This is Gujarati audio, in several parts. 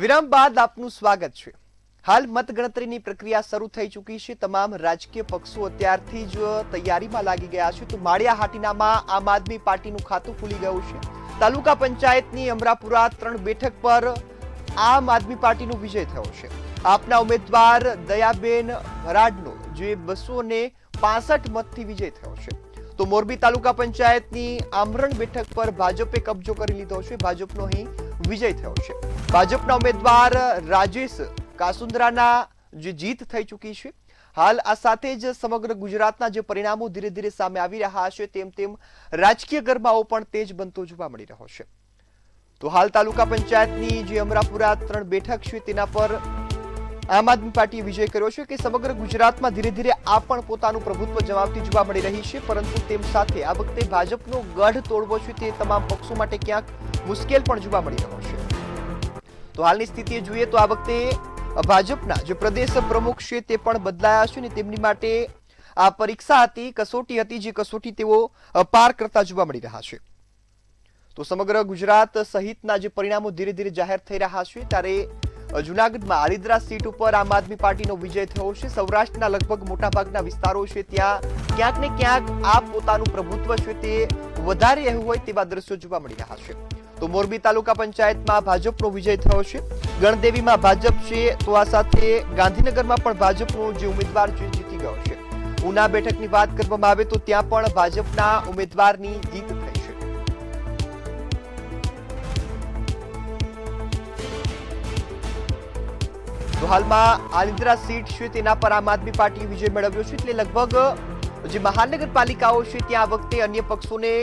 વિરામ બાદ આપનું સ્વાગત છે। હાલ મતગણતરીની પ્રક્રિયા શરૂ થઈ ચૂકી છે। તમામ રાજકીય પક્ષો અત્યારથી જ તૈયારીમાં લાગી ગયા છે। તો માળિયાહાટીનામાં આમ આદમી પાર્ટીનું ખાતું ખુલી ગયું છે। તાલુકા પંચાયતની અમરાપુરા 3 બેઠક પર આમ આદમી પાર્ટીનો વિજય થયો છે। આપના ઉમેદવાર દયાબેન ભરાડનો જે 265 મતથી વિજય થયો છે। તો મોરબી તાલુકા પંચાયતની આમરણ બેઠક પર ભાજપે કબજો કરી લીધો છે। ભાજપનો અહીં વિજય થયો છે। ભાજપના ઉમેદવાર રાજેશ કાસુંદ્રાના જે જીત થઈ ચૂકી છે। હાલ આ સાથે જ સમગ્ર ગુજરાતના જે પરિણામો ધીરે ધીરે સામે આવી રહ્યા છે તેમ રાજકીય ગરમાવો પણ તેજ બનતો જોવા મળી રહ્યો છે। તો હાલ તાલુકા પંચાયતની જે અમરાપુરા 3 બેઠક છે તેના પર આમ આદમી પાર્ટીએ વિજય કર્યો છે કે સમગ્ર ગુજરાતમાં ધીરે ધીરે આ પણ પોતાનું પ્રભુત્વ જમાવતી જોવા મળી રહી છે। પરંતુ તેમ સાથે આ વખતે ભાજપનો ગઢ તોડવો છે તે તમામ પક્ષો માટે ક્યાંક મુશ્કેલ પણ જોવા મળી રહ્યો છે। તો હાલની સ્થિતિએ જોઈએ તો આ વખતે ભાજપના જે પ્રદેશ પ્રમુખ છે તે પણ બદલાયા છે અને તેમની માટે આ પરીક્ષા હતી, કસોટી હતી, જે કસોટી તેઓ પાર કરતા જોવા મળી રહ્યા છે। તો સમગ્ર ગુજરાત સહિતના જે પરિણામો ધીરે ધીરે જાહેર થઈ રહ્યા છે ત્યારે જૂનાગઢમાં આલિદ્રા સીટ ઉપર આમ આદમી પાર્ટીનો વિજય થયો છે। સૌરાષ્ટ્રના લગભગ મોટાભાગના વિસ્તારો છે ત્યાં ક્યાંક ને ક્યાંક આ પોતાનું પ્રભુત્વ છે તે વધારે એવું હોય તેવા દ્રશ્યો જોવા મળી રહ્યા છે। તો મોરબી તાલુકા પંચાયતમાં ભાજપનો વિજય થયો છે। ગણદેવીમાં ભાજપ છે તો આ સાથે ગાંધીનગરમાં પણ ભાજપનો જે ઉમેદવાર છે જીતી ગયો છે। ઉના બેઠકની વાત કરવામાં આવે તો ત્યાં પણ ભાજપના ઉમેદવારની જીત થઈ છે। તો હાલમાં આલિદ્રા સીટ છે તેના પર આમ આદમી પાર્ટીએ વિજય મેળવ્યો છે। એટલે લગભગ જે મહાનગરપાલિકાઓ છે ત્યાં આ વખતે અન્ય પક્ષોને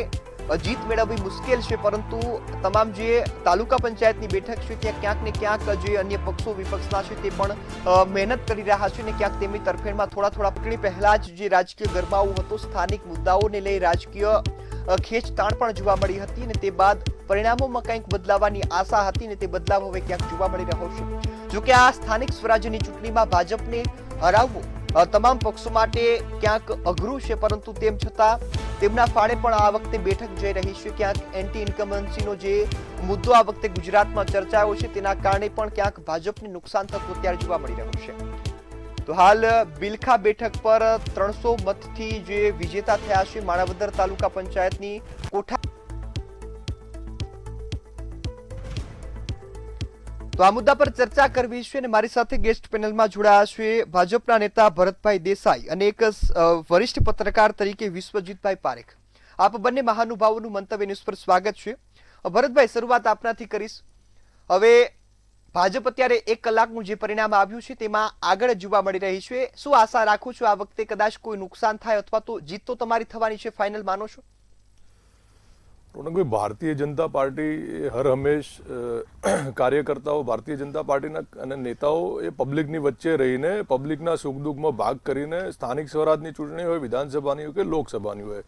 જીત મેળવવી મુશ્કેલ છે, પરંતુ તમામ જે તાલુકા પંચાયતની બેઠક છે ત્યાં ક્યાંક ને ક્યાંક જે અન્ય પક્ષો વિપક્ષના છે તે પણ મહેનત કરી રહ્યા છે અને ક્યાંક તેમની તરફેણમાં થોડા ચૂંટણી પહેલા જ જે રાજકીય ગરમાવો હતો, સ્થાનિક મુદ્દાઓને લઈ રાજકીય ખેંચતાણ પણ જોવા મળી હતી અને તે બાદ પરિણામોમાં કંઈક બદલાવાની આશા હતી અને તે બદલાવ હવે ક્યાંક જોવા મળી રહ્યો છે। જોકે આ સ્થાનિક સ્વરાજ્યની ચૂંટણીમાં ભાજપને હરાવવું તમામ પક્ષો માટે ક્યાંક અઘરું છે, પરંતુ તેમ છતાં તેમના ફાળે પણ આ વખતે બેઠક જઈ રહી છે। ક્યાંક એન્ટી ઇન્કમ્બન્સીનો જે મુદ્દો આ વખતે ગુજરાતમાં ચર્ચાયો છે તેના કારણે પણ ક્યાંક ભાજપને નુકસાન થતું અત્યારે જોવા મળી રહ્યું છે। તો હાલ બિલખા બેઠક પર 300 મતથી જે વિજેતા થયા છે માણાવદર તાલુકા પંચાયતની કોઠા। તો આ મુદ્દા પર ચર્ચા કરવી છે અને મારી સાથે ગેસ્ટ પેનલમાં જોડાયા છે ભાજપના નેતા ભરતભાઈ દેસાઈ અને એક વરિષ્ઠ પત્રકાર તરીકે વિશ્વજીતભાઈ પારેખ। આપ બંને મહાનુભાવોનું મંતવ્ય ન્યૂઝ પર સ્વાગત છે। ભરતભાઈ, શરૂઆત આપનાથી કરીશ। હવે ભાજપ અત્યારે 1 કલાકનું જે પરિણામ આવ્યું છે તેમાં આગળ જોવા મળી રહી છે। શું આશા રાખો છો આ વખતે કદાચ કોઈ નુકસાન થાય અથવા તો જીત તો તમારી થવાની છે, ફાઇનલ માનો છો? રોનકભાઈ, ભારતીય જનતા પાર્ટી હર હંમેશ કાર્યકર્તાઓ, ભારતીય જનતા પાર્ટીના અને નેતાઓ એ પબ્લિકની વચ્ચે રહીને પબ્લિકના સુખ દુઃખમાં ભાગ કરીને સ્થાનિક સ્વરાજની ચૂંટણી હોય, વિધાનસભાની હોય કે લોકસભાની હોય,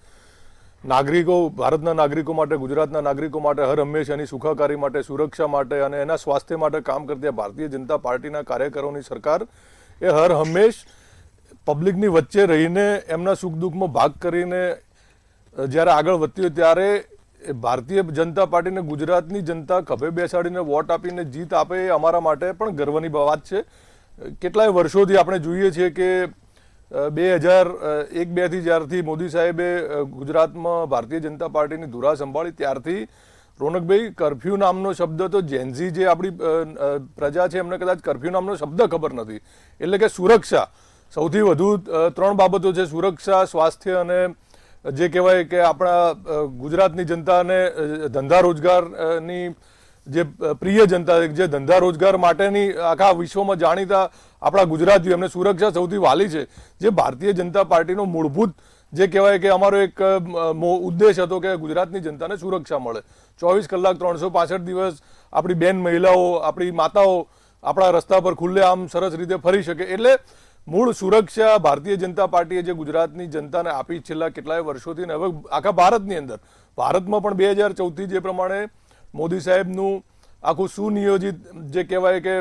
નાગરિકો, ભારતના નાગરિકો માટે, ગુજરાતના નાગરિકો માટે હર હંમેશ એની સુખાકારી માટે, સુરક્ષા માટે અને એના સ્વાસ્થ્ય માટે કામ કરતી ભારતીય જનતા પાર્ટીના કાર્યકરોની સરકાર એ હર હંમેશ પબ્લિકની વચ્ચે રહીને એમના સુખ દુઃખમાં ભાગ કરીને જ્યારે આગળ વધતી હોય ત્યારે ભારતીય જનતા પાર્ટીને ગુજરાતની જનતા ખભે બેસાડીને વોટ આપીને જીત આપે એ અમારા માટે પણ ગર્વની વાત છે। કેટલાય વર્ષોથી આપણે જોઈએ છીએ કે 2001-2 થી જ્યારથી મોદી સાહેબે ગુજરાતમાં ભારતીય જનતા પાર્ટીની ધુરા સંભાળી ત્યારથી રોનકભાઈ કર્ફ્યુ નામનો શબ્દ તો જેનઝી જે આપણી પ્રજા છે એમને કદાચ કર્ફ્યુ નામનો શબ્દ ખબર નથી। એટલે કે સુરક્ષા સૌથી વધુ 3 બાબતો છે, સુરક્ષા, સ્વાસ્થ્ય અને જે કહેવાય કે આપણા ગુજરાતની જનતાને ધંધા રોજગારની જે પ્રિય જનતા, જે ધંધા રોજગાર માટેની આખા વિશ્વમાં જાણીતા આપણા ગુજરાતીઓ, એમને સુરક્ષા સૌથી વાલી છે। જે ભારતીય જનતા પાર્ટીનો મૂળભૂત જે કહેવાય કે અમારો એક ઉદ્દેશ હતો કે ગુજરાતની જનતાને સુરક્ષા મળે, 24 કલાક 365 દિવસ આપણી બેન મહિલાઓ, આપણી માતાઓ આપણા રસ્તા પર ખુલ્લે આમ સરસ રીતે ફરી શકે। એટલે મૂળ સુરક્ષા ભારતીય જનતા પાર્ટીએ જે ગુજરાતની જનતાને આપી છેલ્લા કેટલાય વર્ષોથી ને હવે આખા ભારતની અંદર, ભારતમાં પણ 2014થી જે પ્રમાણે મોદી સાહેબનું આખું સુનિયોજિત જે કહેવાય કે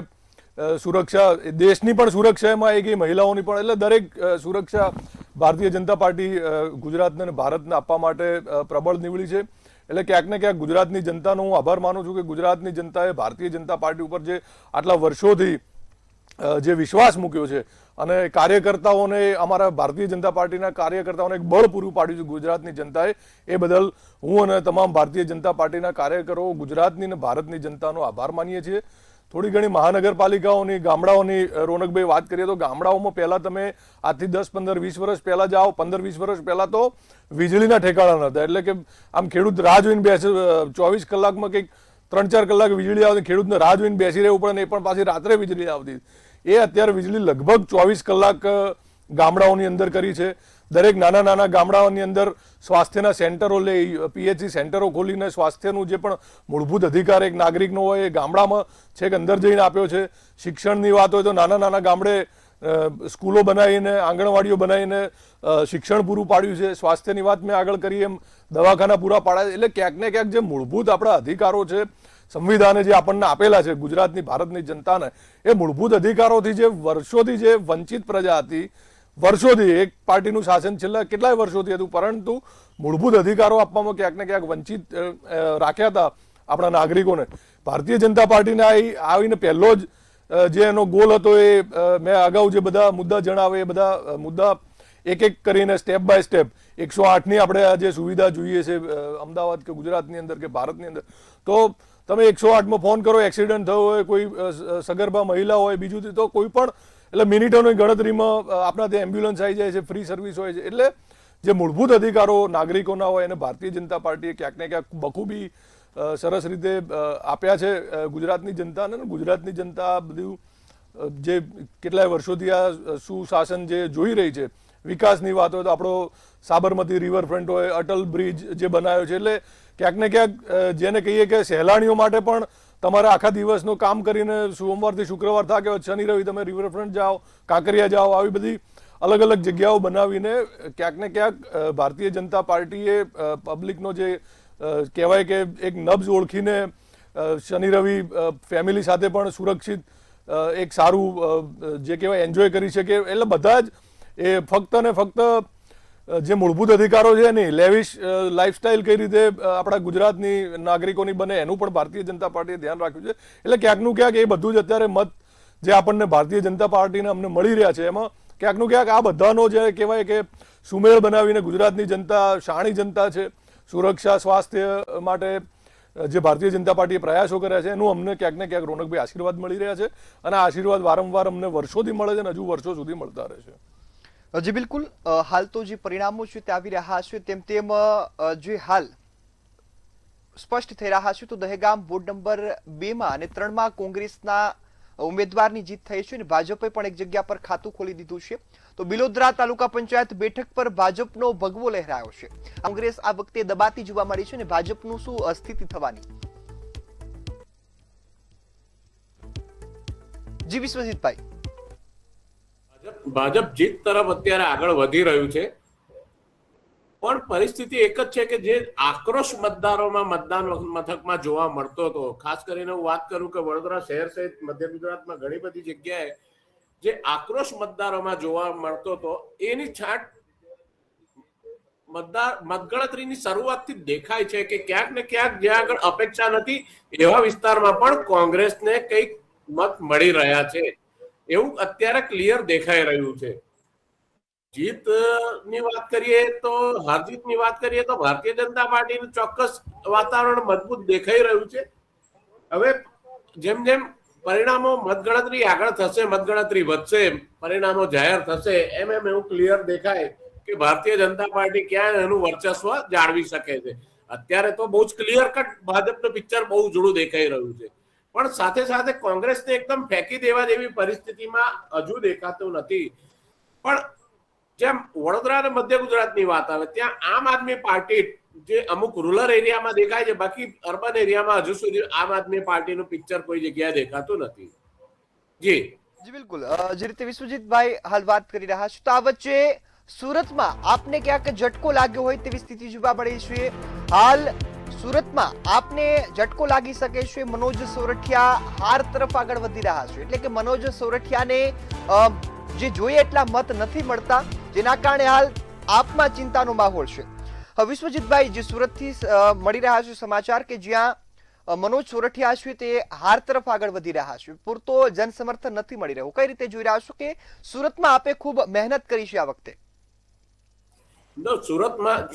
સુરક્ષા, દેશની પણ સુરક્ષા એમાં આવી ગઈ, મહિલાઓની પણ, એટલે દરેક સુરક્ષા ભારતીય જનતા પાર્ટી ગુજરાતને અને ભારતને આપવા માટે પ્રબળ નીવડી છે। એટલે ક્યાંક ને ક્યાંક ગુજરાતની જનતાનો હું આભાર માનું છું કે ગુજરાતની જનતાએ ભારતીય જનતા પાર્ટી ઉપર જે આટલા વર્ષોથી જે વિશ્વાસ મૂક્યો છે અને કાર્યકર્તાઓને, અમારા ભારતીય જનતા પાર્ટીના કાર્યકર્તાઓને એક બળ પૂરું પાડ્યું છે ગુજરાતની જનતાએ, એ બદલ હું અને તમામ ભારતીય જનતા પાર્ટીના કાર્યકરો ગુજરાતની અને ભારતની જનતાનો આભાર માનીએ છીએ. થોડી ઘણી મહાનગરપાલિકાઓની, ગામડાઓની રોનકભાઈ વાત કરીએ તો ગામડાઓમાં પહેલા તમે આજથી 10, 15, 20 વર્ષ પહેલા જાઓ, 15, 20 વર્ષ પહેલા તો વીજળીના ઠેકાણા નહોતા. એટલે કે આમ ખેડૂત રાહ જોઈને બેસે, 24 કલાકમાં કંઈક 3-4 કલાક વીજળી આવતી, ખેડૂતને રાહ જોઈને બેસી રહેવું પડે ને એ પણ પાછી રાત્રે વીજળી આવતી. એ અત્યારે વીજળી લગભગ 24 કલાક ગામડાઓની અંદર કરી છે. દરેક નાના નાના ગામડાઓની અંદર સ્વાસ્થ્યના સેન્ટરો PHC સેન્ટરો ખોલીને સ્વાસ્થ્યનું જે પણ મૂળભૂત અધિકાર એક નાગરિકનો હોય એ ગામડામાં છેક અંદર જઈને આપ્યો છે. શિક્ષણની વાત હોય તો નાના નાના ગામડે સ્કૂલો બનાવીને, આંગણવાડીઓ બનાવીને શિક્ષણ પૂરું પાડ્યું છે. સ્વાસ્થ્યની વાત મેં આગળ કરી એમ દવાખાના પૂરા પાડ્યા. એટલે ક્યાંક ને ક્યાંક જે મૂળભૂત આપણા અધિકારો છે, સંવિધાને જે આપણને આપેલા છે ગુજરાતની, ભારતની જનતાને, એ મૂળભૂત અધિકારોથી જે વર્ષોથી જે વંચિત પ્રજા હતી, વર્ષોથી એક પાર્ટીનું શાસન છેલ્લા કેટલાય વર્ષોથી હતું, પરંતુ મૂળભૂત અધિકારો આપવામાં ક્યાંક ને ક્યાંક વંચિત રાખ્યા હતા આપણા નાગરિકોને. ભારતીય જનતા પાર્ટીને આવીને પહેલો જ જે એનો ગોલ હતો એ મેં અગાઉ જે બધા મુદ્દા જણાવે એ બધા મુદ્દા એક એક કરીને સ્ટેપ બાય સ્ટેપ 108ની આપણે આ જે સુવિધા જોઈએ છે અમદાવાદ કે ગુજરાતની અંદર કે ભારતની અંદર, તો તમે 108માં ફોન કરો, એક્સિડન્ટ થયો હોય, કોઈ સગર્ભા મહિલા હોય, બીજું તો કોઈ પણ, એટલે મિનિટોની ગણતરીમાં આપણા ત્યાં એમ્બ્યુલન્સ આવી જાય છે, ફ્રી સર્વિસ હોય છે. એટલે જે મૂળભૂત અધિકારો નાગરિકોના હોય એને ભારતીય જનતા પાર્ટીએ ક્યાંક ને ક્યાંક બખૂબી સરસ રીતે આપ્યા છે ગુજરાતની જનતાને. ગુજરાતની જનતા બધું જે કેટલાય વર્ષોથી આ સુશાસન જે જોઈ રહી છે, વિકાસની વાત હોય તો આપણો સાબરમતી રિવરફ્રન્ટ હોય, અટલ બ્રિજ જે બનાવ્યો છે, એટલે ક્યાંક ને ક્યાંક જેને કહીએ કે સહેલાણીઓ માટે પણ તમારે આખા દિવસનું કામ કરીને સોમવારથી શુક્રવાર થાકે હોય, શનિ રવિ તમે રિવરફ્રન્ટ જાઓ, કાંકરિયા જાઓ, આવી બધી અલગ અલગ જગ્યાઓ બનાવીને ક્યાંક ને ક્યાંક ભારતીય જનતા પાર્ટીએ પબ્લિકનો જે કહેવાય કે એક નબ્જ ઓળખીને શનિ રવિ ફેમિલી સાથે પણ સુરક્ષિત એક સારું જે કહેવાય એન્જોય કરી શકે. એટલે બધા જ એ ફક્ત ને ફક્ત જે મૂળભૂત અધિકારો છે ને, લેવિશ લાઈફસ્ટાઈલ કઈ રીતે આપણા ગુજરાતની નાગરિકોની બને એનું પણ ભારતીય જનતા પાર્ટીએ ધ્યાન રાખ્યું છે. એટલે ક્યાંકનું ક્યાંક એ બધું જ અત્યારે મત જે આપણને ભારતીય જનતા પાર્ટીને અમને મળી રહ્યા છે, એમાં ક્યાંકનું ક્યાંક આ બધાનો જે કહેવાય કે સુમેળ બનાવીને ગુજરાતની જનતા શાણી જનતા છે, સુરક્ષા સ્વાસ્થ્ય માટે જે ભારતીય જનતા પાર્ટીએ પ્રયાસો કર્યા છે એનું અમને ક્યાંક ને ક્યાંક રોનકભાઈ આશીર્વાદ મળી રહ્યા છે. અને આ આશીર્વાદ વારંવાર અમને વર્ષોથી મળે છે અને હજુ વર્ષો સુધી મળતા રહેશે. જી બિલકુલ. હાલ તો જે પરિણામો છે તે આવી રહ્યા છે, તેમ તેમ જે હાલ સ્પષ્ટ થઈ રહ્યા છે તો દહેગામ વોર્ડ નંબર 2 અને 3 કોંગ્રેસના ઉમેદવારની જીત થઈ છે અને ભાજપે પણ એક જગ્યા પર ખાતું ખોલી દીધું છે. તો બિલોદરા તાલુકા પંચાયત બેઠક પર ભાજપનો ભગવો લહેરાયો છે. કોંગ્રેસ આ વખતે દબાતી જોવા મળી છે અને ભાજપનું શું સ્થિતિ થવાની? જી વિશ્વજીતભાઈ. ભાજપ જીત તરફ અત્યારે આગળ વધી રહ્યું છે, પણ પરિસ્થિતિ એક જ છે કે જે આક્રોશ મતદારોમાં મતદાન મથકમાં જોવા મળતો હતો, ખાસ કરીને હું વાત કરું કે વડોદરા શહેર સહિત મધ્ય ગુજરાતમાં ઘણી બધી જગ્યાએ જે આક્રોશ મતદારોમાં જોવા મળતો હતો, એની છાંટ મતગણતરીની શરૂઆતથી દેખાય છે કે ક્યાંક ને ક્યાંક જ્યાં આગળ અપેક્ષા નથી એવા વિસ્તારમાં પણ કોંગ્રેસને કંઈક મત મળી રહ્યા છે એવું અત્યારે ક્લિયર દેખાઈ રહ્યું છે. જીતની વાત કરીએ તો, હારજીતની વાત કરીએ તો ભારતીય જનતા પાર્ટીનું ચોક્કસ વાતાવરણ મજબૂત દેખાઈ રહ્યું છે. હવે જેમ જેમ પરિણામો મતગણતરી આગળ થશે, મતગણતરી વધશે, પરિણામો જાહેર થશે, એમ એમ એવું ક્લિયર દેખાય કે ભારતીય જનતા પાર્ટી ક્યાં એનું વર્ચસ્વ જાળવી શકે છે. અત્યારે તો બહુ જ ક્લિયર કટ ભાજપનું પિક્ચર બહુ જુદું દેખાઈ રહ્યું છે, પણ સાથે સાથે કોંગ્રેસને એકદમ ફેંકી દેવા જેવી પરિસ્થિતિમાં હજુ દેખાતું નથી. પણ જેમ વડોદરા અને મધ્ય ગુજરાતની વાત આવે ત્યાં આમ આદમી પાર્ટી જે અમુક રૂરલ એરિયામાં દેખાય છે, બાકી અર્બન એરિયામાં હજુ સુધી આમ આદમી પાર્ટીનું પિક્ચર કોઈ જગ્યાએ દેખાતું નથી. જી બિલકુલ. જે રીતે વિશ્વજીતભાઈ હાલ વાત કરી રહ્યા છે, તો આ વચ્ચે સુરતમાં આપને ક્યાંક ઝટકો લાગ્યો હોય તેવી સ્થિતિ જોવા મળી છે. હાલ સુરતમાં આપને ઝટકો લાગી શકે છે. મનોજ સોરઠિયા હાર તરફ આગળ વધી રહ્યા છે, એટલે કે મનોજ સોરઠિયાને જે જોઈએ એટલા મત નથી મળતા, જેના કારણે હાલ આપમાં ચિંતાનો માહોલ છે. વિશ્વજીતભાઈ, જે સુરતથી મળી રહ્યા છે સમાચાર કે જ્યાં મનોજ સોરઠિયા છે તે હાર તરફ આગળ વધી રહ્યા છે, પૂરતો જનસમર્થન નથી મળી રહ્યું, કઈ રીતે જોઈ રહ્યા છો કે સુરતમાં આપે ખૂબ મહેનત કરી છે આ વખતે?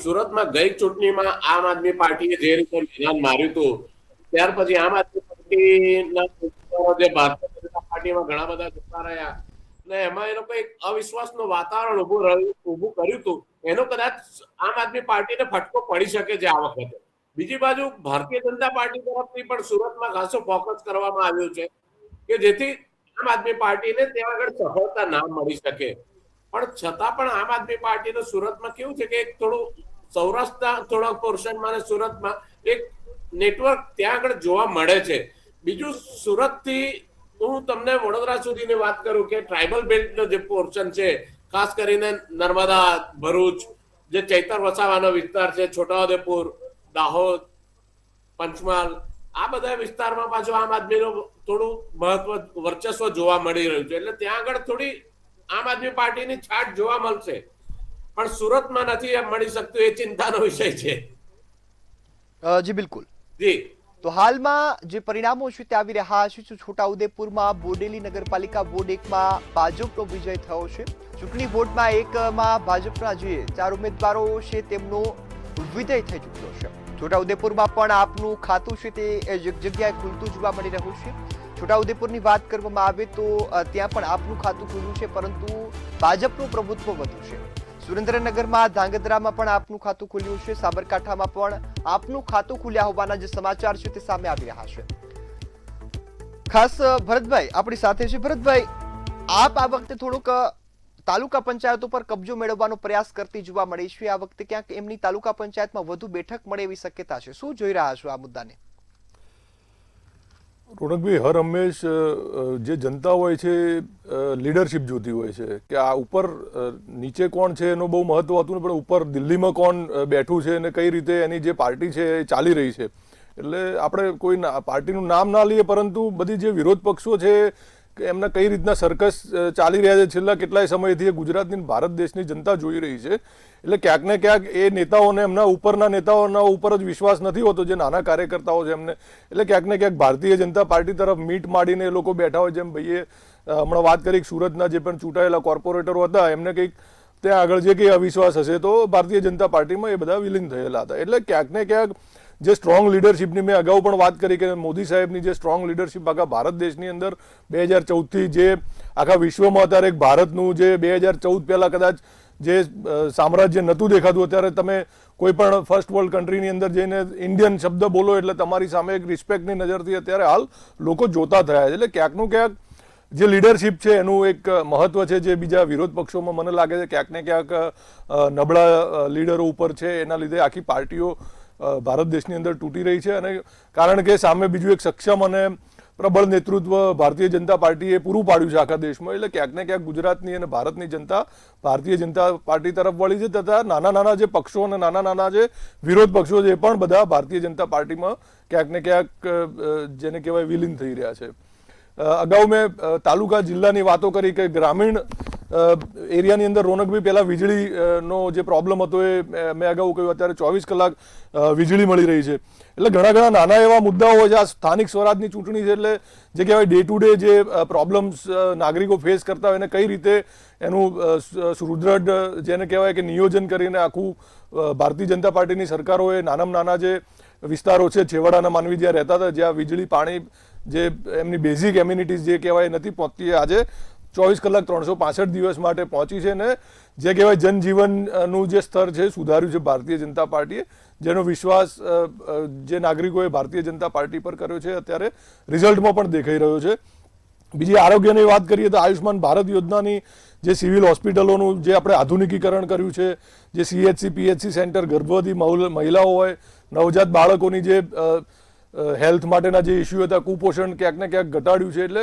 સુરતમાં ગઈ ચૂંટણીમાં આમ આદમી પાર્ટીએ જે રીતે મેદાન માર્યું હતું, ત્યાર પછી આમ આદમી પાર્ટીના જે ભારતીય જનતા પાર્ટીમાં ઘણા બધા જતા રહ્યા અને એમાં એ લોકો એક અવિશ્વાસનું વાતાવરણ ઊભું કર્યું હતું, એનો કદાચ આમ આદમી પાર્ટીને ફટકો પડી શકે છે આ વખતે. બીજી બાજુ ભારતીય જનતા પાર્ટી તરફથી પણ સુરતમાં ખાસો ફોકસ કરવામાં આવ્યું છે કે જેથી આમ આદમી પાર્ટીને ત્યાં આગળ સફળતા ના મળી શકે. પણ છતાં પણ આમ આદમી પાર્ટીનું સુરતમાં કેવું છે કે એક થોડું સૌરાષ્ટ્રના થોડા પોર્શનમાં અને સુરતમાં એક નેટવર્ક ત્યાં આગળ જોવા મળે છે. બીજું, સુરતથી હું તમને વડોદરા સુધીની વાત કરું કે ટ્રાઇબલ બેલ્ટનો જે પોર્શન છે, ખાસ કરીને નર્મદા, ભરૂચ, જે ચૈતર વસાવાનો વિસ્તાર છે, છોટાઉદેપુર, દાહોદ, પંચમહાલ, આ બધા વિસ્તારમાં પાછું આમ આદમીનું થોડું વર્ચસ્વ જોવા મળી રહ્યું છે. એટલે ત્યાં આગળ થોડી આમ આદમી પાર્ટીની છાટ જોવા મળશે, પણ સુરતમાં નથી મળી શકતું, એ ચિંતાનો વિષય છે. જી બિલકુલ. જી, તો હાલમાં જે પરિણામો છે તે આવી રહ્યા છે, છોટાઉદેપુરમાં બોડેલી નગરપાલિકા વોર્ડ 1માં ભાજપનો વિજય થયો છે. ચૂંટણી વોર્ડમાં 1માં ભાજપના જે 4 ઉમેદવારો છે તેમનો વિજય થઈ ચૂક્યો છે. છોટાઉદેપુરમાં પણ આપનું ખાતું છે તે એક જગ્યાએ ખુલતું જોવા મળી રહ્યું છે. છોટાઉદેપુરની વાત કરવામાં આવે તો ત્યાં પણ આપનું ખાતું ખુલ્યું છે, પરંતુ ભાજપનું પ્રભુત્વ વધુ છે. સુરેન્દ્રનગરમાં, ધાંગધ્રામાં પણ આપનું ખાતું ખુલ્યું છે. સાબરકાંઠામાં પણ આપનું ખાતું ખુલ્યા હોવાના જે સમાચાર છે તે સામે આવી રહ્યા છે. ખાસ ભરતભાઈ આપણી સાથે છે. ભરતભાઈ, આપ આ વખતે થોડુંક તાલુકા પંચાયતો પર કબજો મેળવવાનો પ્રયાસ કરતી જોવા મળી છે. આ વખતે ક્યાંક એમની તાલુકા પંચાયતમાં વધુ બેઠક મળે એવી શક્યતા છે. શું જોઈ રહ્યા છો આ મુદ્દાને? રોનકભાઈ, હર હંમેશ જે જનતા હોય છે લીડરશિપ જોતી હોય છે કે આ ઉપર નીચે કોણ છે એનું બહુ મહત્વ હતું, પણ ઉપર દિલ્હીમાં કોણ બેઠું છે અને કઈ રીતે એની જે પાર્ટી છે એ ચાલી રહી છે. એટલે આપણે કોઈ પાર્ટીનું નામ ના લઈએ, પરંતુ બધી જે વિરોધ પક્ષો છે એમના કઈ રીતના સર્કસ ચાલી રહ્યા છે છેલ્લા કેટલાય સમયથી ગુજરાતની ભારત દેશની જનતા જોઈ રહી છે. એટલે ક્યાંક ને ક્યાંક એ નેતાઓને એમના ઉપરના નેતાઓના ઉપર જ વિશ્વાસ નથી હોતો, જે નાના કાર્યકર્તાઓ છે એમને. એટલે ક્યાંક ને ક્યાંક ભારતીય જનતા પાર્ટી તરફ મીટ માંડીને એ લોકો બેઠા હોય. જેમ ભાઈએ હમણાં વાત કરી, સુરતના જે પણ ચૂંટાયેલા કોર્પોરેટરો હતા એમને કંઈક ત્યાં આગળ જે કંઈ અવિશ્વાસ હશે તો ભારતીય જનતા પાર્ટીમાં એ બધા વિલીન થયેલા હતા. એટલે ક્યાંક ને ક્યાંક જે સ્ટ્રોંગ લીડરશિપની મેં અગાઉ પણ વાત કરી કે મોદી સાહેબની જે સ્ટ્રોંગ લીડરશિપ આખા ભારત દેશની અંદર 2014થી જે આખા વિશ્વમાં અત્યારે એક ભારતનું જે 2014 પહેલા કદાચ જે સામ્રાજ્ય નહોતું દેખાતું, અત્યારે તમે કોઈ પણ ફર્સ્ટ વર્લ્ડ કન્ટ્રીની અંદર જઈને ઇન્ડિયન શબ્દ બોલો એટલે તમારી સામે એક રિસ્પેક્ટની નજરથી અત્યારે હાલ લોકો જોતા થયા છે. એટલે ક્યાંકનું ક્યાંક જે લીડરશિપ છે એનું એક મહત્વ છે, જે બીજા વિરોધ પક્ષોમાં મને લાગે છે ક્યાંક ને ક્યાંક નબળા લીડરો ઉપર છે. એના લીધે આખી પાર્ટીઓ ભારત દેશની અંદર તૂટી રહી છે. અને કારણ કે સામે બીજું એક સક્ષમ અને પ્રબળ નેતૃત્વ ભારતીય જનતા પાર્ટીએ પૂરું પાડ્યું છે આખા દેશમાં. એટલે ક્યાંક ને ક્યાંક ગુજરાતની અને ભારતની જનતા ભારતીય જનતા પાર્ટી તરફ વળી છે, તથા નાના નાના જે પક્ષો અને નાના નાના જે વિરોધ પક્ષો છે એ પણ બધા ભારતીય જનતા પાર્ટીમાં ક્યાંક ને ક્યાંક જેને કહેવાય વિલીન થઈ રહ્યા છે. અગાઉ મેં તાલુકા જિલ્લાની વાતો કરી કે ગ્રામીણ એરિયાની અંદર રોનકભાઈ પહેલા વીજળીનો જે પ્રોબ્લેમ હતો એ મેં અગાઉ કહ્યું, અત્યારે 24 કલાક વીજળી મળી રહી છે. એટલે ઘણા નાના એવા મુદ્દાઓ હોય છે. આ સ્થાનિક સ્વરાજની ચૂંટણી છે એટલે જે કહેવાય ડે ટુ ડે જે પ્રોબ્લેમ્સ નાગરિકો ફેસ કરતા હોય એને કઈ રીતે એનું સુદૃઢ જેને કહેવાય કે નિયોજન કરીને આખું ભારતીય જનતા પાર્ટીની સરકારોએ નાનામાં નાના જે વિસ્તારો છે, છેવાડાના માનવી જ્યાં રહેતા હતા, જ્યાં વીજળી પાણી જે એમની બેઝિક એમ્યુનિટીઝ જે કહેવાય નથી પહોંચતી, આજે 24 કલાક 365 દિવસ માટે પહોંચી છે. ને જે કહેવાય જનજીવનનું જે સ્તર છે સુધાર્યું છે ભારતીય જનતા પાર્ટીએ, જેનો વિશ્વાસ જે નાગરિકોએ ભારતીય જનતા પાર્ટી પર કર્યો છે અત્યારે રિઝલ્ટમાં પણ દેખાઈ રહ્યો છે. બીજી આરોગ્યની વાત કરીએ તો આયુષ્માન ભારત યોજનાની જે સિવિલ હોસ્પિટલોનું જે આપણે આધુનિકીકરણ કર્યું છે, જે CHC PHC સેન્ટર, ગર્ભવતી મહિલાઓ હોય, નવજાત બાળકોની જે હેલ્થ માટેના જે ઇસ્યુ હતા, કુપોષણ ક્યાંક ને ક્યાંક ઘટાડ્યું છે. એટલે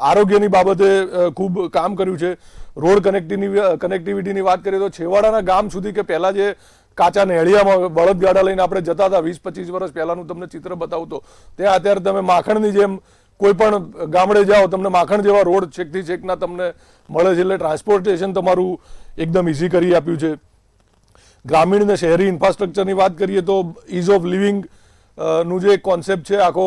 આરોગ્યની બાબતે ખૂબ કામ કર્યું છે. રોડ કનેક્ટિવિટીની વાત કરીએ તો છેવાડાના ગામ સુધી કે પહેલા જે કાચા નેળિયામાં બળદગાડા લઈને આપણે જતા હતા 20-25 વર્ષ પહેલાનું તમને ચિત્ર બતાવતો, ત્યાં અત્યારે તમે માખણની જેમ કોઈ પણ ગામડે જાઓ તમને માખણ જેવા રોડ છેકથી છેકના તમને મળે છે. એટલે ટ્રાન્સપોર્ટેશન તમારું એકદમ ઇઝી કરી આપ્યું છે. ગ્રામીણ અને શહેરી ઇન્ફ્રાસ્ટ્રક્ચરની વાત કરીએ તો ઇઝ ઓફ લિવિંગ નું જે કોન્સેપ્ટ છે આખો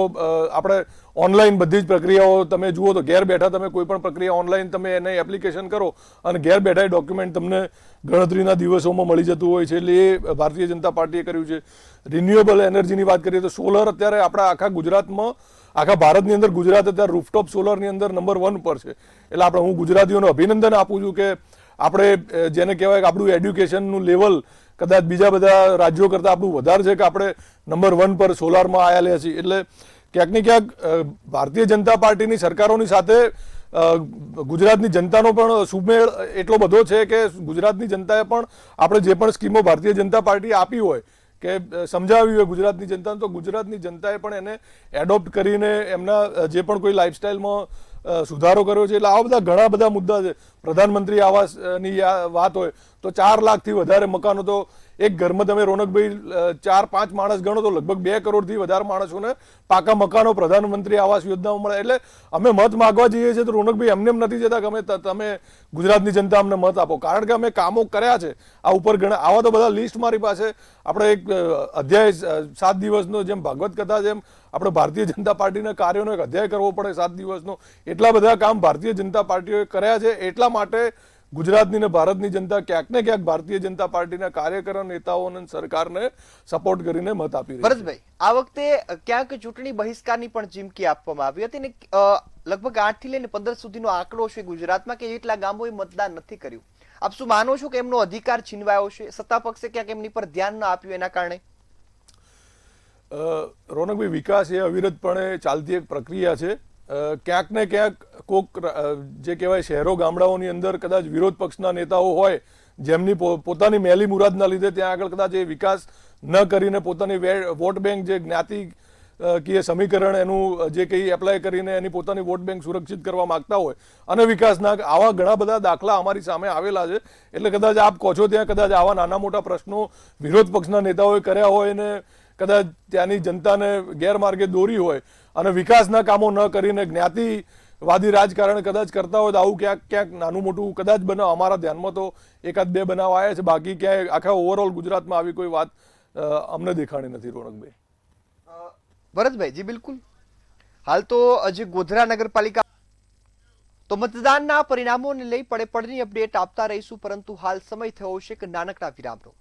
આપણે ઓનલાઈન બધી જ પ્રક્રિયાઓ તમે જુઓ તો ઘેર બેઠા તમે કોઈ પણ પ્રક્રિયા ઓનલાઈન તમે એને એપ્લિકેશન કરો અને ઘેર બેઠા ડોક્યુમેન્ટ તમને ગણતરીના દિવસોમાં મળી જતું હોય છે. એટલે એ ભારતીય જનતા પાર્ટીએ કર્યું છે. રિન્યુએબલ એનર્જીની વાત કરીએ તો સોલર અત્યારે આપણા આખા ગુજરાતમાં, આખા ભારતની અંદર ગુજરાત અત્યારે રૂફટોપ સોલરની અંદર નંબર 1 પર છે. એટલે આપણે હું ગુજરાતીઓને અભિનંદન આપું છું કે આપણે જેને કહેવાય કે આપણું એડ્યુકેશનનું લેવલ કદાચ બીજા બધા રાજ્યો કરતાં આપણું વધારે છે કે આપણે નંબર 1 પર સોલારમાં આવેલા છીએ. એટલે ક્યાંક ને ક્યાંક ભારતીય જનતા પાર્ટીની સરકારોની સાથે ગુજરાતની જનતાનો પણ સુમેળ એટલો બધો છે કે ગુજરાતની જનતાએ પણ આપણે જે પણ સ્કીમો ભારતીય જનતા પાર્ટી આપી હોય કે સમજાવી હોય ગુજરાતની જનતાને, તો ગુજરાતની જનતાએ પણ એને એડોપ્ટ કરીને એમના જે પણ કોઈ લાઈફસ્ટાઈલમાં સુધારો કર્યો છે. એટલે આવા બધા ઘણા બધા મુદ્દા છે. પ્રધાનમંત્રી આવાસની વાત હોય તો 4 લાખથી વધારે મકાનો, તો એક ઘરમાં તમે રોનકભાઈ 4-5 માણસ ગણો તો લગભગ 2 કરોડથી વધારે માણસોને પાકા મકાનો પ્રધાનમંત્રી આવાસ યોજનામાં મળે. એટલે અમે મત માગવા જઈએ છીએ તો રોનકભાઈ એમને એમ નથી જતા કે તમે ગુજરાતની જનતા અમને મત આપો, કારણ કે અમે કામો કર્યા છે. આ ઉપર ઘણા આવા તો બધા લિસ્ટ મારી પાસે, આપણે એક અધ્યાય 7 દિવસનો જેમ ભાગવત કથા જેમ આપણે ભારતીય જનતા પાર્ટીના કાર્યોનો એક અધ્યાય કરવો પડે 7 દિવસનો, એટલા બધા કામ ભારતીય જનતા પાર્ટીએ કર્યા છે. એટલા માટે ગુજરાતની ને ભારતની જનતા ક્યાંક ને ક્યાંક ભારતીય જનતા પાર્ટીના કાર્યકરો, નેતાઓ અને સરકારને સપોર્ટ કરીને મત આપી રહી છે. ભરતભાઈ, આ વખતે ક્યાંક ચૂંટણી બહિષ્કારની પણ ચીમકી આપવામાં આવી હતી ને લગભગ 8 થી લઈને 15 સુધીનો આંકડો છે ગુજરાતમાં કે જેટલા ગામોએ મતદાન નથી કર્યું. આપ શું માનો છો કે એમનો અધિકાર છીનવાયો છે? સત્તા પક્ષે ક્યાંક એમની પર ધ્યાન ન આપ્યું એના કારણે? રોનકભાઈ, વિકાસ એ અવિરતપણે ચાલતી એક પ્રક્રિયા છે. ક્યાંક ને ક્યાંક કોક જે કહેવાય શહેરો ગામડાઓની અંદર કદાચ વિરોધ પક્ષના નેતાઓ હોય જેમની પોતાની મેલી મુરાદના લીધે ત્યાં આગળ કદાચ એ વિકાસ ન કરીને પોતાની વોટ બેંક જે જ્ઞાતિ કીય સમીકરણ એનું જે કંઈ એપ્લાય કરીને એની પોતાની વોટ બેંક સુરક્ષિત કરવા માંગતા હોય અને વિકાસના આવા ઘણા બધા દાખલા અમારી સામે આવેલા છે. એટલે કદાચ આપ કહો છો ત્યાં કદાચ આવા નાના મોટા પ્રશ્નો વિરોધ પક્ષના નેતાઓએ કર્યા હોય ને કદાચ ત્યાંની જનતાને ગેરમાર્ગે દોરી હોય અને વિકાસના કામો ન કરીને જ્ઞાતિવાદી રાજકારણ કદાચ કરતા હોય તો આવું ક્યાંક ક્યાંક નાનું મોટું કદાચ બનાવ અમારા ધ્યાનમાં તો 1-2 બનાવ આવ્યા છે. બાકી ક્યાંય આખા ઓવરઓલ ગુજરાતમાં આવી કોઈ વાત અમને દેખાણી નથી. રોનકભાઈ, ભરતભાઈ જી બિલકુલ. હાલ તો હજી ગોધરા નગરપાલિકા તો મતદાનના પરિણામોને લઈ પડે પડની અપડેટ આપતા રહીશું, પરંતુ હાલ સમય થયો છે કે નાનકડા વિરામનો.